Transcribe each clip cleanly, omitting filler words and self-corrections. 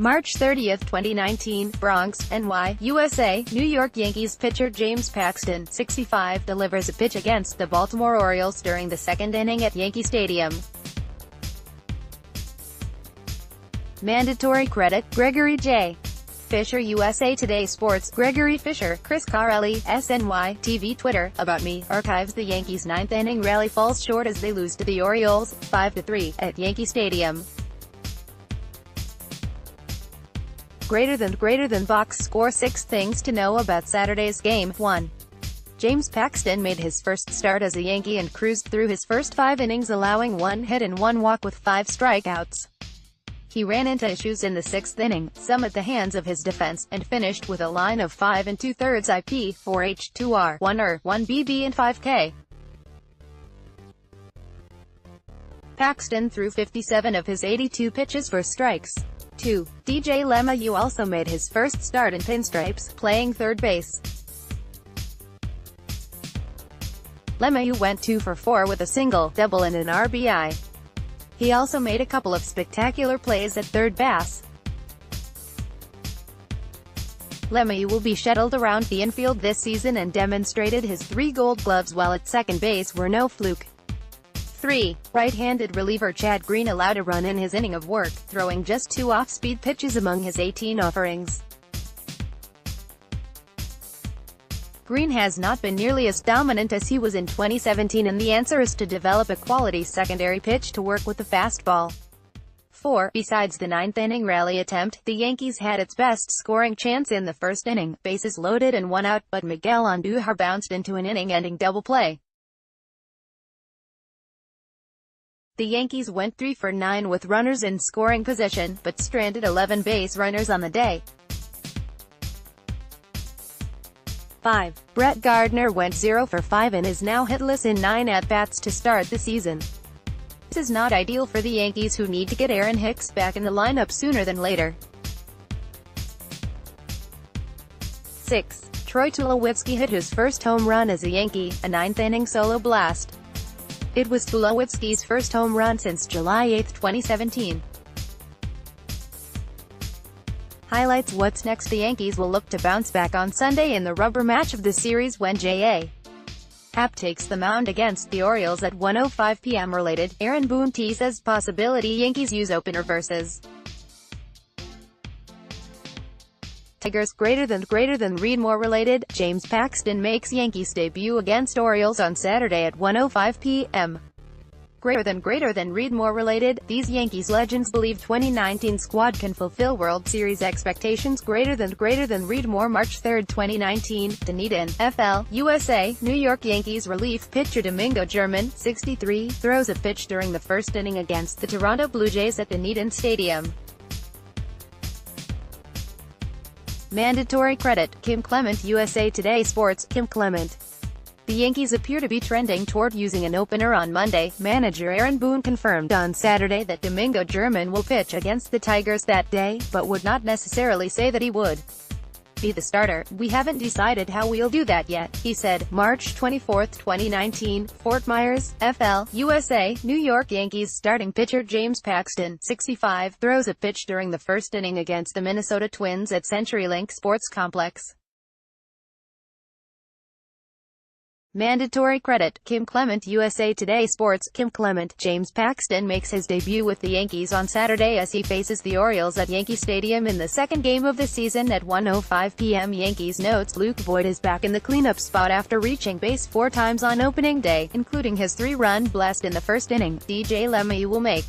March 30, 2019, Bronx, NY, USA. New York Yankees pitcher James Paxton, 65, delivers a pitch against the Baltimore Orioles during the second inning at Yankee Stadium. Mandatory credit, Gregory J. Fisher. USA Today Sports. Gregory Fisher, Chris Carelli, SNY, TV Twitter, About Me, archives the Yankees' ninth inning rally falls short as they lose to the Orioles, 5-3, at Yankee Stadium. Greater than box score. 6 things to know about Saturday's game. 1. James Paxton made his first start as a Yankee and cruised through his first 5 innings, allowing 1 hit and 1 walk with 5 strikeouts. He ran into issues in the 6th inning, some at the hands of his defense, and finished with a line of 5 2/3 IP, 4H, 2R, 1R, 1 BB and 5K. Paxton threw 57 of his 82 pitches for strikes. 2. DJ LeMahieu also made his first start in pinstripes, playing third base. LeMahieu went 2 for 4 with a single, double and an RBI. He also made a couple of spectacular plays at third base. LeMahieu will be shuttled around the infield this season and demonstrated his 3 Gold Gloves while at second base were no fluke. 3. Right-handed reliever Chad Green allowed a run in his inning of work, throwing just 2 off-speed pitches among his 18 offerings. Green has not been nearly as dominant as he was in 2017, and the answer is to develop a quality secondary pitch to work with the fastball. 4. Besides the 9th inning rally attempt, the Yankees had its best scoring chance in the first inning, bases loaded and 1 out, but Miguel Andujar bounced into an inning-ending double play. The Yankees went 3 for 9 with runners in scoring position, but stranded 11 base runners on the day. 5. Brett Gardner went 0 for 5 and is now hitless in 9 at-bats to start the season. This is not ideal for the Yankees, who need to get Aaron Hicks back in the lineup sooner than later. 6. Troy Tulowitzki hit his first home run as a Yankee, a 9th-inning solo blast. It was Tulowitzki's first home run since July 8, 2017. Highlights. What's next? The Yankees will look to bounce back on Sunday in the rubber match of the series when J.A. Happ takes the mound against the Orioles at 1:05 p.m. Related, Aaron Boone teases possibility Yankees use opener versus Tigers. Greater than read more. Related, James Paxton makes Yankees debut against Orioles on Saturday at 1:05 p.m. Greater than read more. Related, these Yankees legends believe 2019 squad can fulfill World Series expectations. Greater than read more. March 3, 2019, Dunedin, FL, USA. New York Yankees relief pitcher Domingo German, 63, throws a pitch during the first inning against the Toronto Blue Jays at Dunedin Stadium. Mandatory credit, Kim Clement. USA Today Sports. Kim Clement. The Yankees appear to be trending toward using an opener on Monday. Manager Aaron Boone confirmed on Saturday that Domingo German will pitch against the Tigers that day, but would not necessarily say that he would be the starter. "We haven't decided how we'll do that yet," he said. March 24, 2019, Fort Myers, FL, USA. New York Yankees starting pitcher James Paxton, 65, throws a pitch during the first inning against the Minnesota Twins at CenturyLink Sports Complex. Mandatory credit, Kim Clement. USA Today Sports. Kim Clement. James Paxton makes his debut with the Yankees on Saturday as he faces the Orioles at Yankee Stadium in the second game of the season at 1:05 p.m. Yankees notes Luke Voit is back in the cleanup spot after reaching base 4 times on opening day, including his 3-run blast in the first inning. DJ LeMahieu will make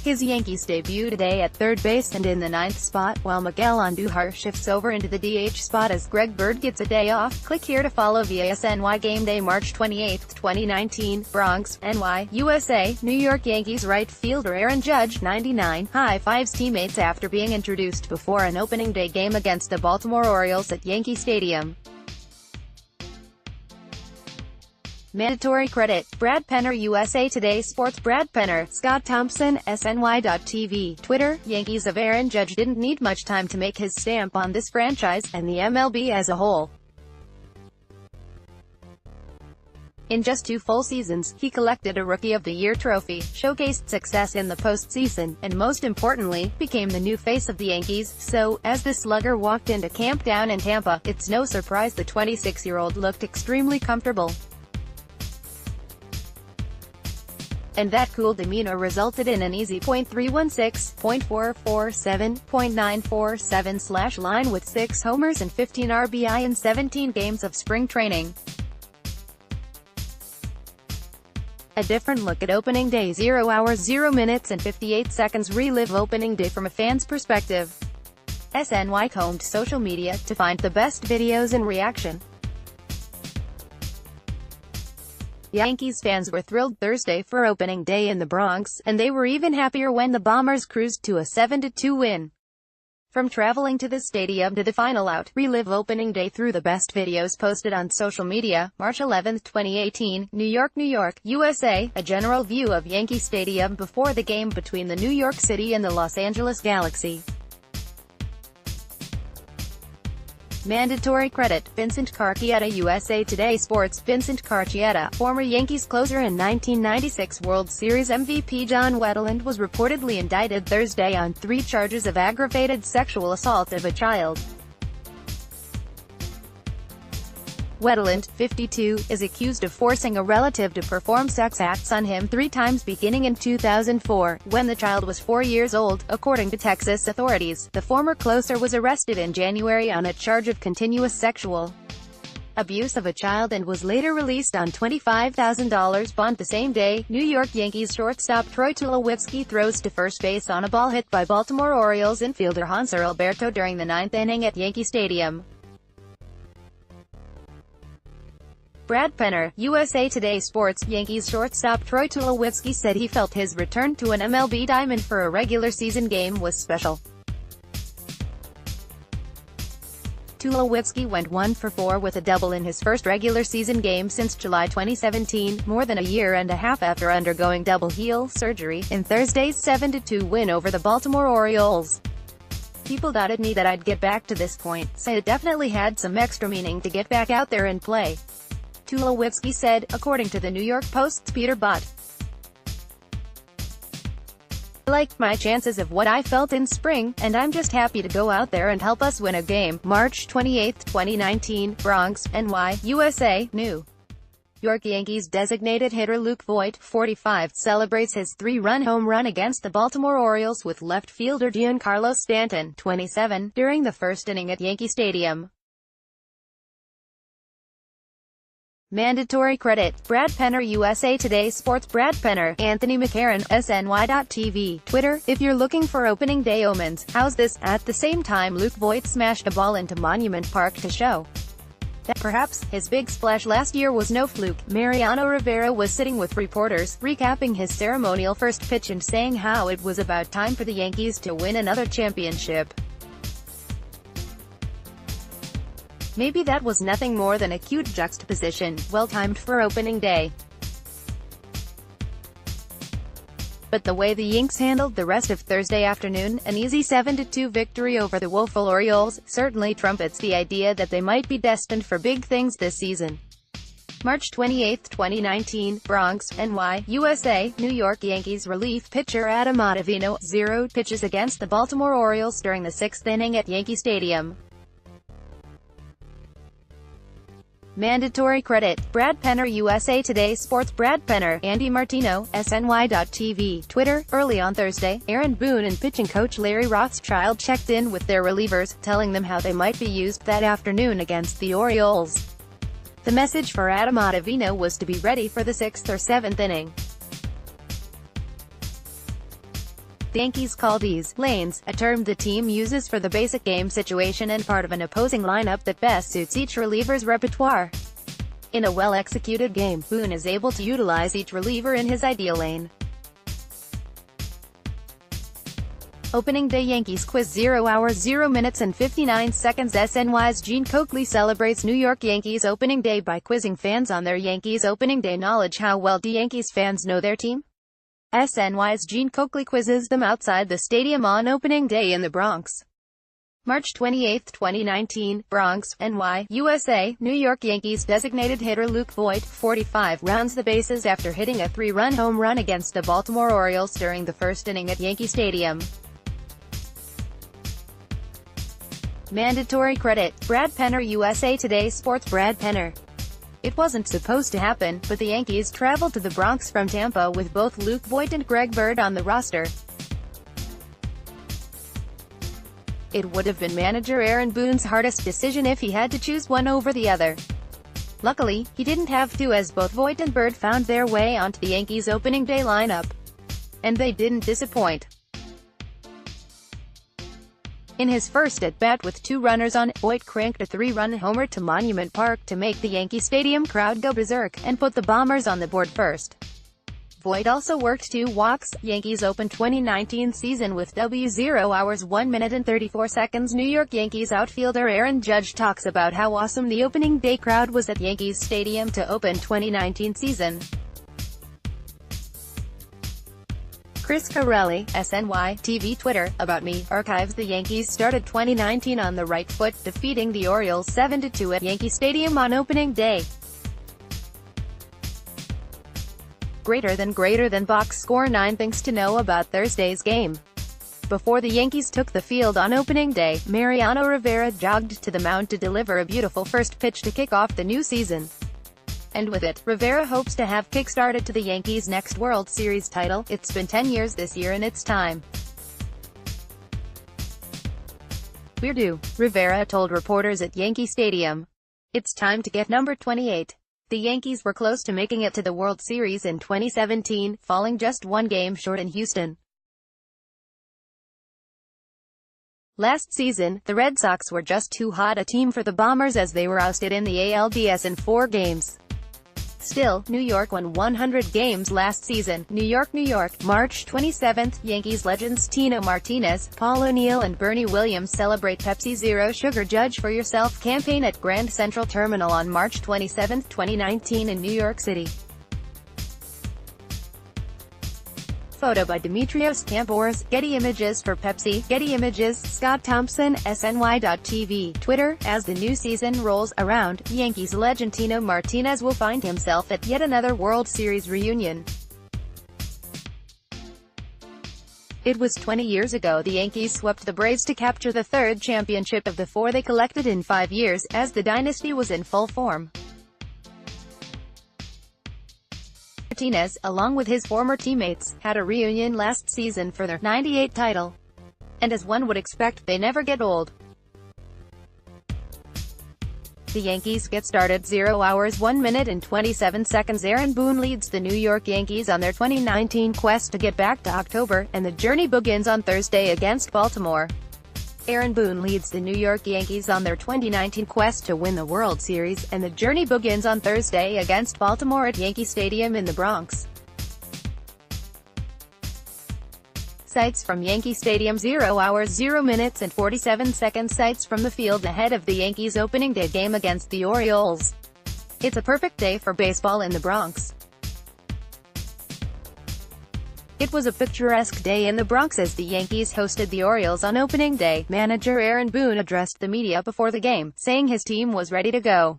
his Yankees debut today at third base and in the 9th spot, while Miguel Andujar shifts over into the DH spot as Greg Bird gets a day off. Click here to follow via SNY Game Day March 28, 2019, Bronx, NY, USA. New York Yankees right fielder Aaron Judge, 99, high-fives teammates after being introduced before an opening day game against the Baltimore Orioles at Yankee Stadium. Mandatory credit, Brad Penner. USA Today Sports. Brad Penner, Scott Thompson, SNY.TV. Twitter, Yankees of Aaron Judge didn't need much time to make his stamp on this franchise, and the MLB as a whole. In just 2 full seasons, he collected a Rookie of the Year trophy, showcased success in the postseason, and most importantly, became the new face of the Yankees. So, as the slugger walked into camp down in Tampa, it's no surprise the 26-year-old looked extremely comfortable. And that cool demeanor resulted in an easy .316, .447, .947 line with 6 homers and 15 RBI in 17 games of spring training. A different look at opening day. 0 hours 0 minutes and 58 seconds. Relive opening day from a fan's perspective. SNY combed social media to find the best videos and reaction. Yankees fans were thrilled Thursday for opening day in the Bronx, and they were even happier when the Bombers cruised to a 7-2 win. From traveling to the stadium to the final out, relive opening day through the best videos posted on social media. March 11, 2018, New York, USA. A general view of Yankee Stadium before the game between the New York City and the Los Angeles Galaxy. Mandatory credit, Vincent Carcietta. USA Today Sports. Vincent Carcietta, former Yankees closer and 1996 World Series MVP John Wetteland, was reportedly indicted Thursday on 3 charges of aggravated sexual assault of a child. Wetteland, 52, is accused of forcing a relative to perform sex acts on him 3 times beginning in 2004, when the child was 4 years old, according to Texas authorities. The former closer was arrested in January on a charge of continuous sexual abuse of a child and was later released on $25,000 bond the same day. New York Yankees shortstop Troy Tulowitzki throws to first base on a ball hit by Baltimore Orioles infielder Hanser Alberto during the 9th inning at Yankee Stadium. Brad Penner, USA Today Sports. Yankees shortstop Troy Tulowitzki said he felt his return to an MLB diamond for a regular season game was special. Tulowitzki went 1 for 4 with a double in his first regular season game since July 2017, more than a year and a half after undergoing double heel surgery, in Thursday's 7-2 win over the Baltimore Orioles. People doubted me that I'd get back to this point, so it definitely had some extra meaning to get back out there and play, Tulowitzki said, according to the New York Post's Peter Butt. I liked my chances of what I felt in spring, and I'm just happy to go out there and help us win a game. March 28, 2019, Bronx, NY, USA. New York Yankees designated hitter Luke Voit, 45, celebrates his 3-run home run against the Baltimore Orioles with left fielder Giancarlo Stanton, 27, during the first inning at Yankee Stadium. Mandatory credit, Brad Penner. USA Today Sports. Brad Penner, Anthony McCarron, SNY.TV, Twitter. If you're looking for opening day omens, how's this? At the same time, Luke Voit smashed a ball into Monument Park to show that perhaps his big splash last year was no fluke. Mariano Rivera was sitting with reporters, recapping his ceremonial first pitch and saying how it was about time for the Yankees to win another championship. Maybe that was nothing more than a cute juxtaposition, well-timed for opening day. But the way the Yanks handled the rest of Thursday afternoon, an easy 7-2 victory over the woeful Orioles, certainly trumpets the idea that they might be destined for big things this season. March 28, 2019, Bronx, NY, USA. New York Yankees relief pitcher Adam Ottavino, 0 pitches against the Baltimore Orioles during the 6th inning at Yankee Stadium. Mandatory credit, Brad Penner. USA Today Sports. Brad Penner, Andy Martino, SNY.TV, Twitter. Early on Thursday, Aaron Boone and pitching coach Larry Rothschild checked in with their relievers, telling them how they might be used that afternoon against the Orioles. The message for Adam Ottavino was to be ready for the 6th or 7th inning. The Yankees call these lanes, a term the team uses for the basic game situation and part of an opposing lineup that best suits each reliever's repertoire. In a well-executed game, Boone is able to utilize each reliever in his ideal lane. Opening day Yankees quiz. 0 hours 0 minutes and 59 seconds. SNY's Gene Coakley celebrates New York Yankees opening day by quizzing fans on their Yankees opening day knowledge. How well do Yankees fans know their team? SNY's Gene Coakley quizzes them outside the stadium on opening day in the Bronx. March 28, 2019, Bronx, NY, USA, New York Yankees designated hitter Luke Voit, 45, rounds the bases after hitting a 3-run home run against the Baltimore Orioles during the first inning at Yankee Stadium. Mandatory credit, Brad Penner. USA Today Sports. Brad Penner. It wasn't supposed to happen, but the Yankees traveled to the Bronx from Tampa with both Luke Voit and Greg Bird on the roster. It would have been manager Aaron Boone's hardest decision if he had to choose one over the other. Luckily, he didn't have to, as both Voit and Bird found their way onto the Yankees' opening day lineup. And they didn't disappoint. In his first at-bat with 2 runners on, Voit cranked a 3-run homer to Monument Park to make the Yankee Stadium crowd go berserk, and put the Bombers on the board first. Voit also worked 2 walks. Yankees opened 2019 season with 0 hours 1 minute and 34 seconds. New York Yankees outfielder Aaron Judge talks about how awesome the opening day crowd was at Yankees Stadium to open 2019 season. Chris Carelli, SNY, TV Twitter, About Me, archives. The Yankees started 2019 on the right foot, defeating the Orioles 7-2 at Yankee Stadium on opening day. Greater than box score 9 things to know about Thursday's game. Before the Yankees took the field on opening day, Mariano Rivera jogged to the mound to deliver a beautiful first pitch to kick off the new season. And with it, Rivera hopes to have kick-started to the Yankees' next World Series title. It's been 10 years this year and it's time. We're due, Rivera told reporters at Yankee Stadium. It's time to get number 28. The Yankees were close to making it to the World Series in 2017, falling just 1 game short in Houston. Last season, the Red Sox were just too hot a team for the Bombers as they were ousted in the ALDS in 4 games. Still, New York won 100 games last season. New York, March 27. Yankees legends Tino Martinez, Paul O'Neill and Bernie Williams celebrate Pepsi Zero Sugar Judge for Yourself campaign at Grand Central Terminal on March 27, 2019 in New York City. Photo by Demetrios Campouras. Getty Images for Pepsi. Getty Images. Scott Thompson, SNY.TV. Twitter. As the new season rolls around, Yankees legend Tino Martinez will find himself at yet another World Series reunion. It was 20 years ago the Yankees swept the Braves to capture the 3rd championship of the 4 they collected in 5 years, as the dynasty was in full form. Martinez, along with his former teammates, had a reunion last season for their '98 title. And as one would expect, they never get old. The Yankees get started 0 hours 1 minute and 27 seconds. Aaron Boone leads the New York Yankees on their 2019 quest to get back to October, and the journey begins on Thursday against Baltimore. Aaron Boone leads the New York Yankees on their 2019 quest to win the World Series, and the journey begins on Thursday against Baltimore at Yankee Stadium in the Bronx. Sights from Yankee Stadium. 0 hours 0 minutes and 47 seconds. Sights from the field ahead of the Yankees' opening day game against the Orioles. It's a perfect day for baseball in the Bronx. It was a picturesque day in the Bronx as the Yankees hosted the Orioles on opening day. Manager Aaron Boone addressed the media before the game, saying his team was ready to go.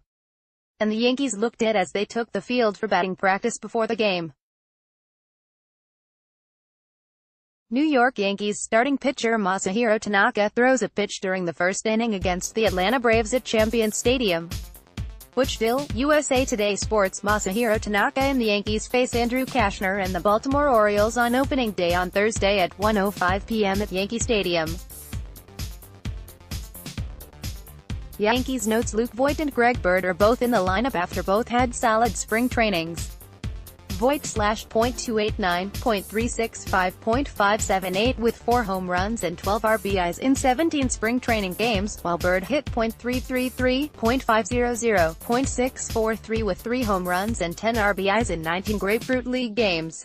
And the Yankees looked it as they took the field for batting practice before the game. New York Yankees starting pitcher Masahiro Tanaka throws a pitch during the first inning against the Atlanta Braves at Champions Stadium. Butchville, USA Today Sports. Masahiro Tanaka and the Yankees face Andrew Kashner and the Baltimore Orioles on opening day on Thursday at 1:05 p.m. at Yankee Stadium. Yankees notes Luke Voit and Greg Bird are both in the lineup after both had solid spring trainings. Voit /.289, .365, .578 with 4 home runs and 12 RBIs in 17 spring training games, while Bird hit .333, .500, .643 with 3 home runs and 10 RBIs in 19 Grapefruit League games.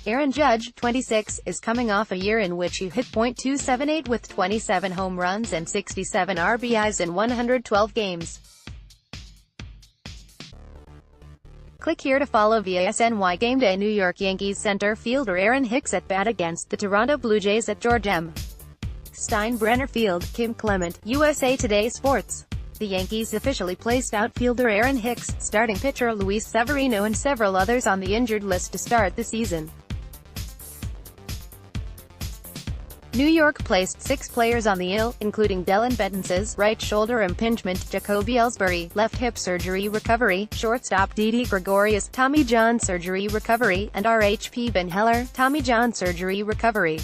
Aaron Judge, 26, is coming off a year in which he hit .278 with 27 home runs and 67 RBIs in 112 games. Click here to follow via SNY Gameday. New York Yankees center fielder Aaron Hicks at bat against the Toronto Blue Jays at George M. Steinbrenner Field. Kim Clement, USA Today Sports. The Yankees officially placed outfielder Aaron Hicks, starting pitcher Luis Severino and several others on the injured list to start the season. New York placed 6 players on the IL, including Dellin Betances, right shoulder impingement, Jacoby Ellsbury, left hip surgery recovery, shortstop Didi Gregorius, Tommy John surgery recovery, and RHP Ben Heller, Tommy John surgery recovery.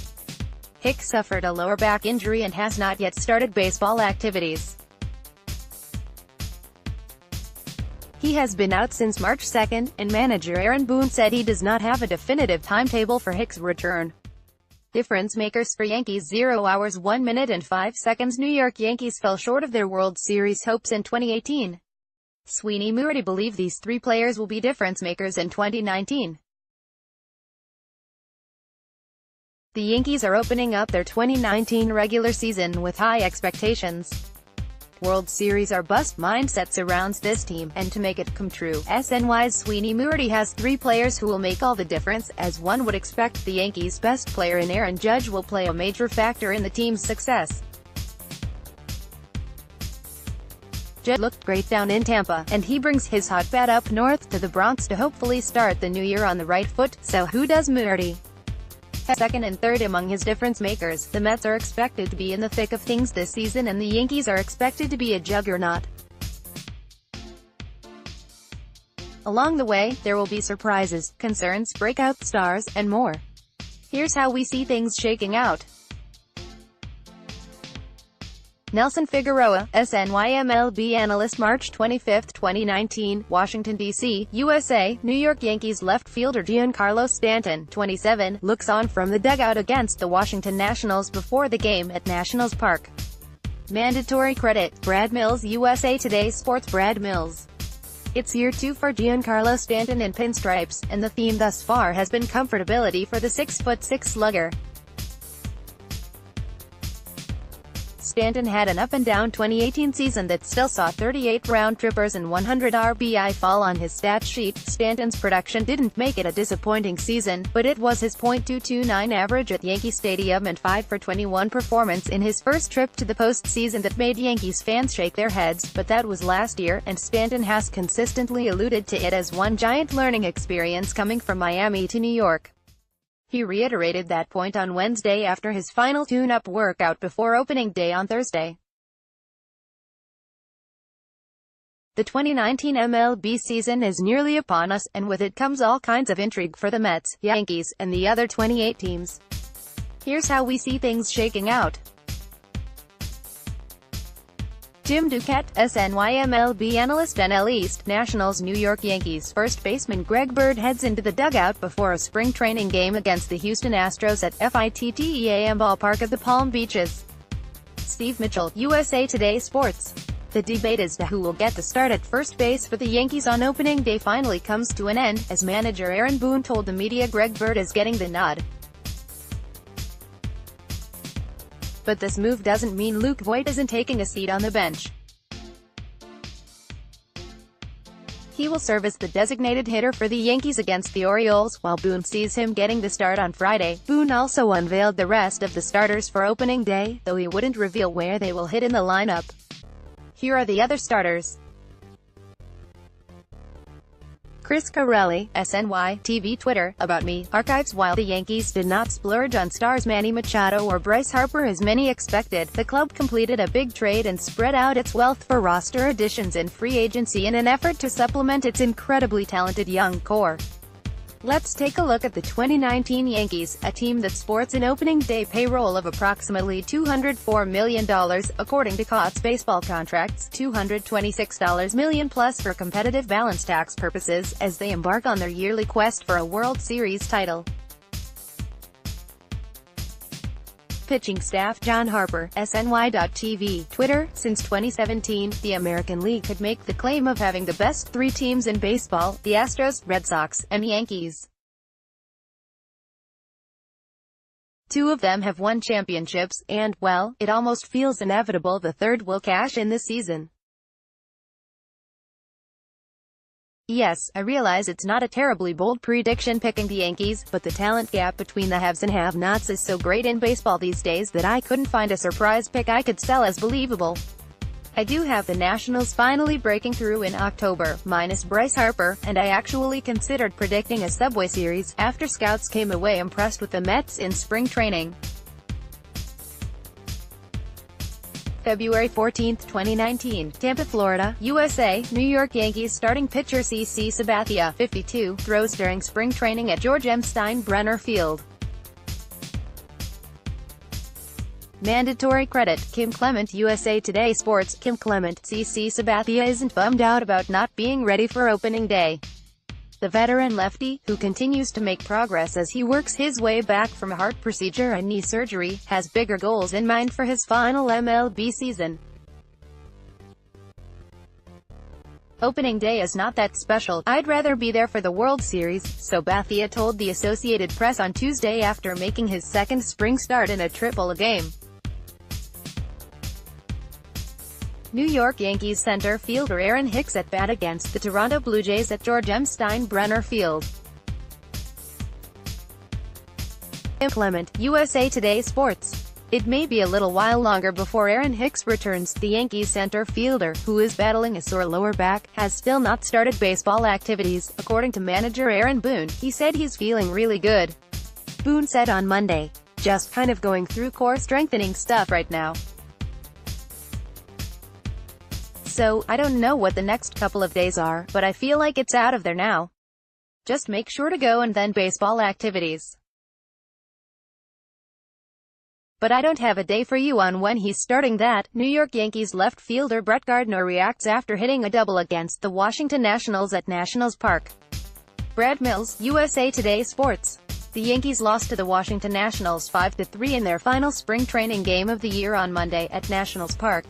Hicks suffered a lower back injury and has not yet started baseball activities. He has been out since March 2, and manager Aaron Boone said he does not have a definitive timetable for Hicks' return. Difference makers for Yankees: 0 hours 1 minute and 5 seconds. New York Yankees fell short of their World Series hopes in 2018. Sweeney Moorty believe these 3 players will be difference makers in 2019. The Yankees are opening up their 2019 regular season with high expectations. World Series or bust mindset surrounds this team, and to make it come true, SNY's Sweeney Moorty has 3 players who will make all the difference. As one would expect, the Yankees' best player in Aaron Judge will play a major factor in the team's success. Judge looked great down in Tampa, and he brings his hot bat up north to the Bronx to hopefully start the new year on the right foot. So who does Moorty have second and third among his difference makers? The Mets are expected to be in the thick of things this season, and the Yankees are expected to be a juggernaut. Along the way, there will be surprises, concerns, breakout stars, and more. Here's how we see things shaking out. Nelson Figueroa, SNY-MLB analyst. March 25, 2019, Washington, D.C., USA. New York Yankees left fielder Giancarlo Stanton, 27, looks on from the dugout against the Washington Nationals before the game at Nationals Park. Mandatory credit: Brad Mills, USA Today Sports. Brad Mills. It's year 2 for Giancarlo Stanton in pinstripes, and the theme thus far has been comfortability for the 6'6" slugger. Stanton had an up-and-down 2018 season that still saw 38 round trippers and 100 RBI fall on his stat sheet. Stanton's production didn't make it a disappointing season, but it was his .229 average at Yankee Stadium and 5 for 21 performance in his first trip to the postseason that made Yankees fans shake their heads. But that was last year, and Stanton has consistently alluded to it as one giant learning experience coming from Miami to New York. He reiterated that point on Wednesday after his final tune-up workout before opening day on Thursday. The 2019 MLB season is nearly upon us, and with it comes all kinds of intrigue for the Mets, Yankees, and the other 28 teams. Here's how we see things shaking out. Jim Duquette, SNY-MLB analyst. NL East, Nationals. New York Yankees first baseman Greg Bird heads into the dugout before a spring training game against the Houston Astros at FITTEAM Ballpark at the Palm Beaches. Steve Mitchell, USA Today Sports. The debate as to who will get the start at first base for the Yankees on opening day finally comes to an end, as manager Aaron Boone told the media Greg Bird is getting the nod. But this move doesn't mean Luke Voit isn't taking a seat on the bench. He will serve as the designated hitter for the Yankees against the Orioles, while Boone sees him getting the start on Friday. Boone also unveiled the rest of the starters for opening day, though he wouldn't reveal where they will hit in the lineup. Here are the other starters. Chris Carelli, SNY, TV Twitter, About Me, Archives. While the Yankees did not splurge on stars Manny Machado or Bryce Harper as many expected, the club completed a big trade and spread out its wealth for roster additions and free agency in an effort to supplement its incredibly talented young core. Let's take a look at the 2019 Yankees, a team that sports an opening day payroll of approximately $204 million, according to COTS baseball contracts, $226 million plus for competitive balance tax purposes, as they embark on their yearly quest for a World Series title. Pitching staff: John Harper, SNY.TV, Twitter. Since 2017, the American League could make the claim of having the best 3 teams in baseball: the Astros, Red Sox, and Yankees. 2 of them have won championships, and, well, it almost feels inevitable the third will cash in this season. Yes, I realize it's not a terribly bold prediction picking the Yankees, but the talent gap between the haves and have-nots is so great in baseball these days that I couldn't find a surprise pick I could sell as believable. I do have the Nationals finally breaking through in October, minus Bryce Harper, and I actually considered predicting a Subway Series, after scouts came away impressed with the Mets in spring training. February 14, 2019, Tampa, Florida, USA. New York Yankees starting pitcher CC Sabathia, 52, throws during spring training at George M. Steinbrenner Field. Mandatory credit, Kim Clement. USA Today Sports. Kim Clement, CC Sabathia isn't bummed out about not being ready for opening day. The veteran lefty, who continues to make progress as he works his way back from a heart procedure and knee surgery, has bigger goals in mind for his final MLB season. Opening day is not that special, I'd rather be there for the World Series, Sabathia told the Associated Press on Tuesday after making his second spring start in a triple-A game. New York Yankees center fielder Aaron Hicks at bat against the Toronto Blue Jays at George M. Steinbrenner Field. Kim Clement, USA Today Sports. It may be a little while longer before Aaron Hicks returns. The Yankees center fielder, who is battling a sore lower back, has still not started baseball activities, according to manager Aaron Boone. He said he's feeling really good. Boone said on Monday, "Just kind of going through core strengthening stuff right now. So, I don't know what the next couple of days are, but I feel like it's out of there now. Just make sure to go and then baseball activities. But I don't have a day for you on when he's starting that." New York Yankees left fielder Brett Gardner reacts after hitting a double against the Washington Nationals at Nationals Park. Brad Mills, USA Today Sports. The Yankees lost to the Washington Nationals 5-3 in their final spring training game of the year on Monday at Nationals Park.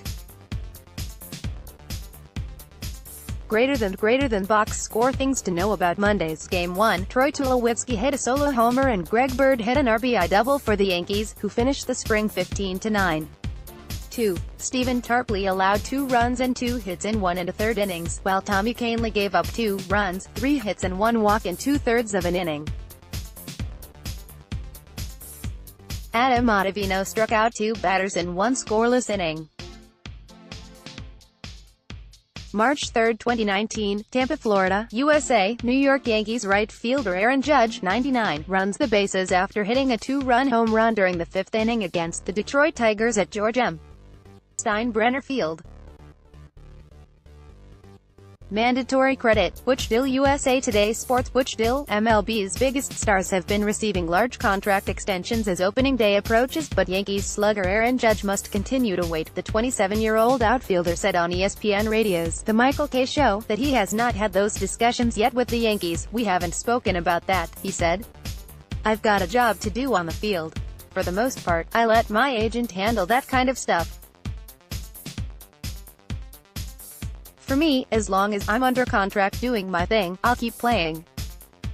Greater than box score. Things to know about Monday's Game 1. Troy Tulowitzki hit a solo homer and Greg Bird hit an RBI double for the Yankees, who finished the spring 15-9. 2. Stephen Tarpley allowed 2 runs and 2 hits in 1 1/3 innings, while Tommy Kahnle gave up 2 runs, 3 hits and 1 walk in 2/3 of an inning. Adam Ottavino struck out 2 batters in 1 scoreless inning. March 3, 2019, Tampa, Florida, USA. New York Yankees right fielder Aaron Judge, 99, runs the bases after hitting a 2-run home run during the 5th inning against the Detroit Tigers at George M. Steinbrenner Field. Mandatory credit, Butch Dill. USA Today Sports. Butch Dill, MLB's biggest stars have been receiving large contract extensions as opening day approaches, but Yankees slugger Aaron Judge must continue to wait. The 27-year-old outfielder said on ESPN Radio's The Michael Kay Show that he has not had those discussions yet with the Yankees. "We haven't spoken about that," he said. "I've got a job to do on the field. For the most part, I let my agent handle that kind of stuff. For me, as long as I'm under contract doing my thing, I'll keep playing.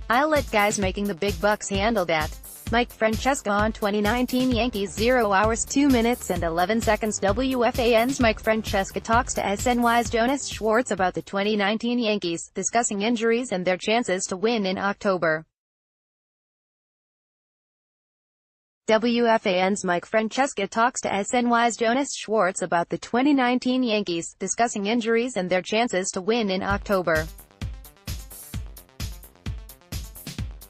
I'll let guys making the big bucks handle that." Mike Francesca on 2019 Yankees 0 hours 2 minutes and 11 seconds. WFAN's Mike Francesca talks to SNY's Jonas Schwartz about the 2019 Yankees, discussing injuries and their chances to win in October. WFAN's Mike Francesca talks to SNY's Jonas Schwartz about the 2019 Yankees, discussing injuries and their chances to win in October.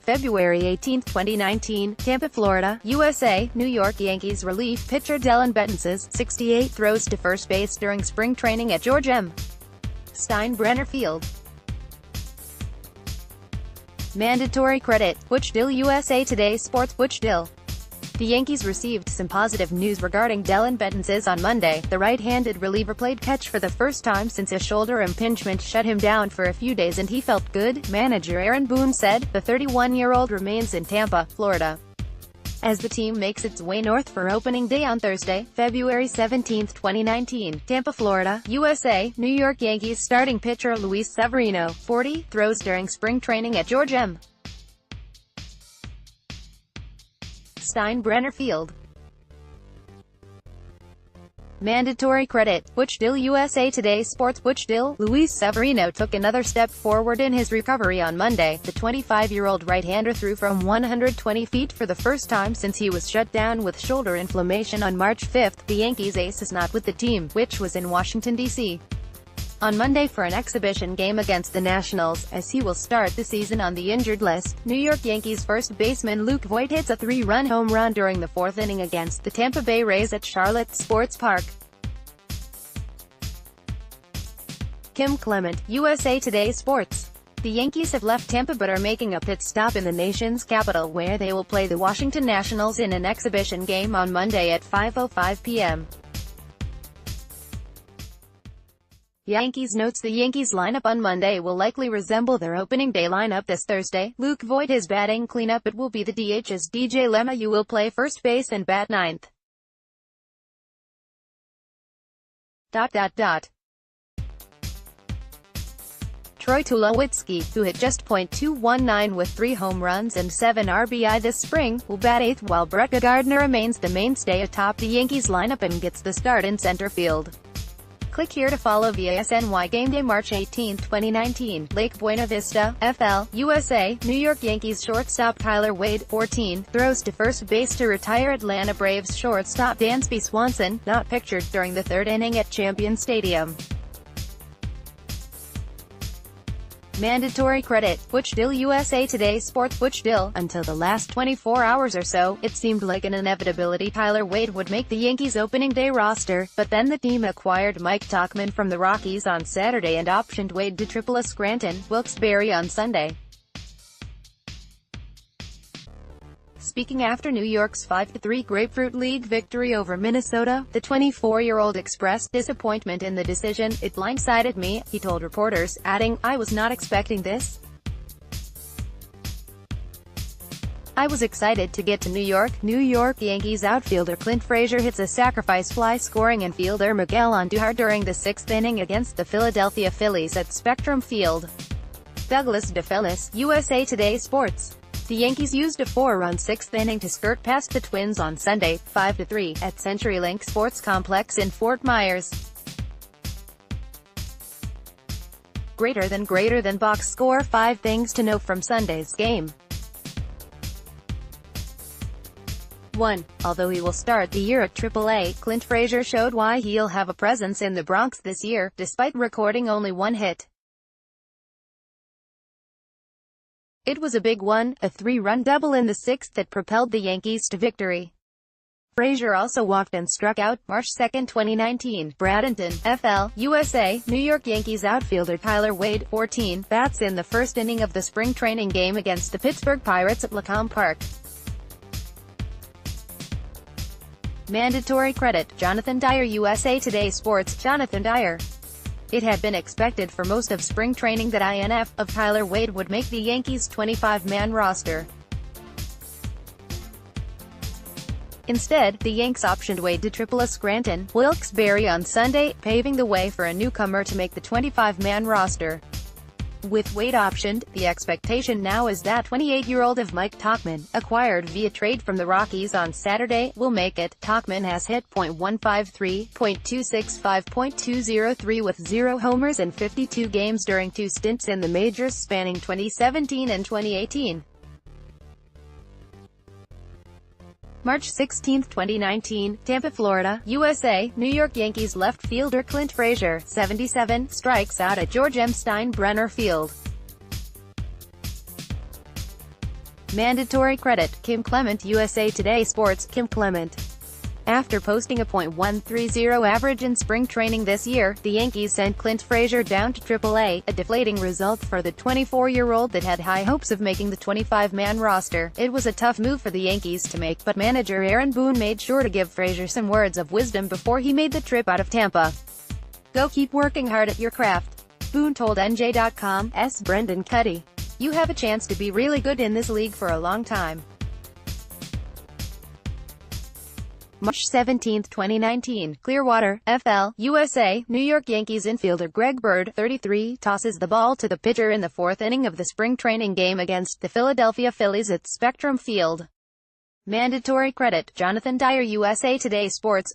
February 18, 2019, Tampa, Florida, USA. New York Yankees relief pitcher Dellin Betances, 68, throws to first base during spring training at George M. Steinbrenner Field. Mandatory credit, Butch Dill. USA Today Sports. Butch Dill. The Yankees received some positive news regarding Dellin Betances on Monday. The right-handed reliever played catch for the first time since a shoulder impingement shut him down for a few days and he felt good, manager Aaron Boone said. The 31-year-old remains in Tampa, Florida, as the team makes its way north for opening day on Thursday, February 17, 2019. Tampa, Florida, USA. New York Yankees starting pitcher Luis Severino, 40, throws during spring training at George M. Steinbrenner Field. Mandatory credit. Butch Dill. USA Today Sports. Butch Dill, Luis Severino took another step forward in his recovery on Monday. The 25-year-old right-hander threw from 120 feet for the first time since he was shut down with shoulder inflammation on March 5. The Yankees ace is not with the team, which was in Washington, D.C. on Monday for an exhibition game against the Nationals, as he will start the season on the injured list. New York Yankees first baseman Luke Voit hits a 3-run home run during the fourth inning against the Tampa Bay Rays at Charlotte Sports Park. Kim Clement, USA Today Sports. The Yankees have left Tampa but are making a pit stop in the nation's capital, where they will play the Washington Nationals in an exhibition game on Monday at 5:05 p.m. Yankees notes the Yankees lineup on Monday will likely resemble their opening day lineup this Thursday. Luke Voit is batting cleanup. It will be the DH as DJ LeMahieu will play first base and bat ninth. Troy Tulowitzki, who hit just .219 with 3 home runs and 7 RBI this spring, will bat eighth, while Brett Gardner remains the mainstay atop the Yankees lineup and gets the start in center field. Click here to follow via SNY Game Day March 18, 2019. Lake Buena Vista, FL, USA. New York Yankees shortstop Tyler Wade, 14, throws to first base to retire. Atlanta Braves shortstop Dansby Swanson, not pictured during the third inning at Champion Stadium. Mandatory credit. Butch Dill. USA Today Sports. Butch Dill. Until the last 24 hours or so, it seemed like an inevitability Tyler Wade would make the Yankees opening day roster, but then the team acquired Mike Tauchman from the Rockies on Saturday and optioned Wade to AAA Scranton, Wilkes-Barre on Sunday. Speaking after New York's 5-3 Grapefruit League victory over Minnesota, the 24-year-old expressed disappointment in the decision. "It blindsided me," he told reporters, adding, "I was not expecting this. I was excited to get to New York." New York Yankees outfielder Clint Frazier hits a sacrifice fly, scoring infielder Miguel Andujar during the sixth inning against the Philadelphia Phillies at Spectrum Field. Douglas DeFellis, USA Today Sports. The Yankees used a 4-run sixth inning to skirt past the Twins on Sunday, 5-3, at CenturyLink Sports Complex in Fort Myers. Greater than box score. 5 things to know from Sunday's game. 1. Although he will start the year at AAA, Clint Frazier showed why he'll have a presence in the Bronx this year, despite recording only 1 hit. It was a big one, a 3-run double in the sixth that propelled the Yankees to victory. Frazier also walked and struck out. March 2, 2019. Bradenton, FL, USA. New York Yankees outfielder Tyler Wade, 14, bats in the first inning of the spring training game against the Pittsburgh Pirates at Lacombe Park. Mandatory credit. Jonathan Dyer. USA Today Sports. Jonathan Dyer. It had been expected for most of spring training that INF of Tyler Wade would make the Yankees' 25-man roster. Instead, the Yanks optioned Wade to AAA Scranton, Wilkes-Barre on Sunday, paving the way for a newcomer to make the 25-man roster. With Wade optioned, the expectation now is that 28-year-old of Mike Tauchman, acquired via trade from the Rockies on Saturday, will make it. Tauchman has hit .153, .265, .203 with 0 homers in 52 games during 2 stints in the majors spanning 2017 and 2018. March 16, 2019, Tampa, Florida, USA. New York Yankees left fielder Clint Frazier, 77, strikes out at George M. Steinbrenner Field. Mandatory credit. Kim Clement. USA Today Sports. Kim Clement. After posting a .130 average in spring training this year, the Yankees sent Clint Frazier down to AAA, a deflating result for the 24-year-old that had high hopes of making the 25-man roster. It was a tough move for the Yankees to make, but manager Aaron Boone made sure to give Frazier some words of wisdom before he made the trip out of Tampa. "Go keep working hard at your craft," Boone told NJ.com's Brendan Cuddy. "You have a chance to be really good in this league for a long time." March 17, 2019, Clearwater, FL, USA. New York Yankees infielder Greg Bird, 33, tosses the ball to the pitcher in the fourth inning of the spring training game against the Philadelphia Phillies at Spectrum Field. Mandatory credit. Jonathan Dyer. USA Today Sports.